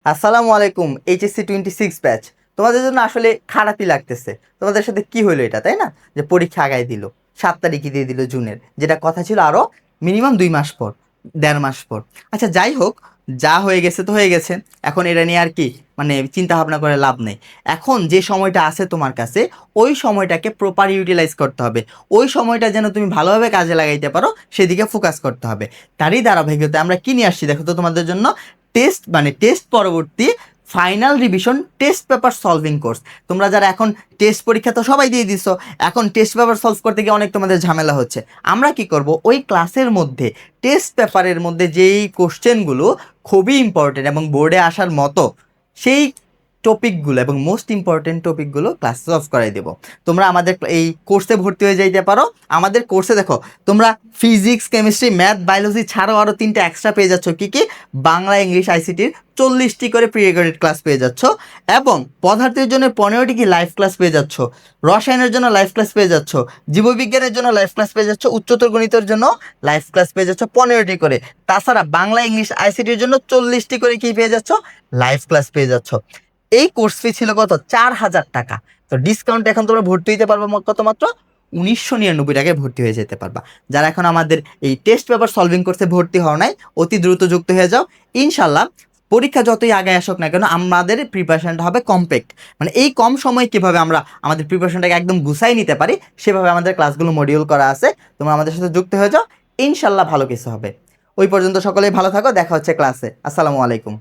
আসসালামু আলাইকুম। HSC 26 batch তোমাদের জন্য আসলে খারাপই লাগতেছে। তোমাদের সাথে কি হলো এটা, তাই না? যে পরীক্ষা আগায় দিল, 7 তারিখে দিয়ে দিল জুনের, যেটা কথা ছিল আরো মিনিমাম 2 মাস পর, 1.5 মাস পর। আচ্ছা যাই হোক, যা হয়ে গেছে তো হয়ে গেছে। এখন এটা নিয়ে আর কি মানে চিন্তা ভাবনা করে লাভ নেই। এখন যে সময়টা আছে তোমার কাছে, ওই সময়টাকে প্রপার ইউটিলাইজ করতে হবে। ওই সময়টা যেন তুমি ভালোভাবে কাজে লাগাইতে পারো, সেদিকে ফোকাস করতে হবে। তারই ধারাবাহিকতায় আমরা কি নিয়ে আসছি দেখো তো তোমাদের জন্য। টেস্ট পরবর্তী final revision test paper solving course. তোমরা যারা এখন টেস্ট পরীক্ষা তো সবাই দিয়ে দিছো, এখন টেস্ট পেপার সলভ করতে গিয়ে অনেক তোমাদের ঝামেলা হচ্ছে। আমরা কি করব, ওই ক্লাসের মধ্যে টেস্ট পেপারের মধ্যে যেই কোশ্চেনগুলো খুবই ইম্পর্টেন্ট এবং বোর্ডে আসার মতো, সেই টপিকগুলো এবং মোস্ট ইম্পর্টেন্ট টপিকগুলো ক্লাস সলভ করাই দেবো। তোমরা আমাদের এই কোর্সে ভর্তি হয়ে যাইতে পারো। আমাদের কোর্সে দেখো, তোমরা ফিজিক্স, কেমিস্ট্রি, ম্যাথ, বায়োলজি ছাড়াও আরও 3টে এক্সট্রা পেয়ে যাচ্ছ। কী কী? বাংলা, ইংলিশ, আইসিটির 40টি করে প্রি রেকর্ডেড ক্লাস পেয়ে যাচ্ছ, এবং পদার্থের জন্য 15টি কি লাইভ ক্লাস পেয়ে যাচ্ছ, রসায়নের জন্য লাইভ ক্লাস পেয়ে যাচ্ছ, জীববিজ্ঞানের জন্য লাইভ ক্লাস পেয়ে যাচ্ছ, উচ্চতর গণিতের জন্য লাইভ ক্লাস পেয়ে যাচ্ছ 15টি করে। তাছাড়া বাংলা, ইংলিশ, আইসিটির জন্য 40টি করে কি পেয়ে যাচ্ছ? লাইভ ক্লাস পেয়ে যাচ্ছ। এই কোর্স ফি ছিল কত? 4,000 টাকা। তো ডিসকাউন্ট এখন তোমরা ভর্তি হতে পারবো কত? মাত্র 1999 টাকায় ভর্তি হয়ে যেতে পারবা। যারা এখন আমাদের এই টেস্ট পেপার সলভিং কোর্সে ভর্তি হও নাই, অতি দ্রুত যুক্ত হয়ে যাও। ইনশাল্লাহ পরীক্ষা যতই আগে আসুক না কেন, আমাদের প্রিপারেশনটা হবে কমপ্যাক্ট। মানে এই কম সময়ে কীভাবে আমরা আমাদের প্রিপারেশনটাকে একদম গুছাই নিতে পারি, সেভাবে আমাদের ক্লাসগুলো মডিউল করা আছে। তোমরা আমাদের সাথে যুক্ত হয়ে যাও, ইনশাল্লাহ ভালো কিছু হবে। ওই পর্যন্ত সকলেই ভালো থাকো, দেখা হচ্ছে ক্লাসে। আসসালামু আলাইকুম।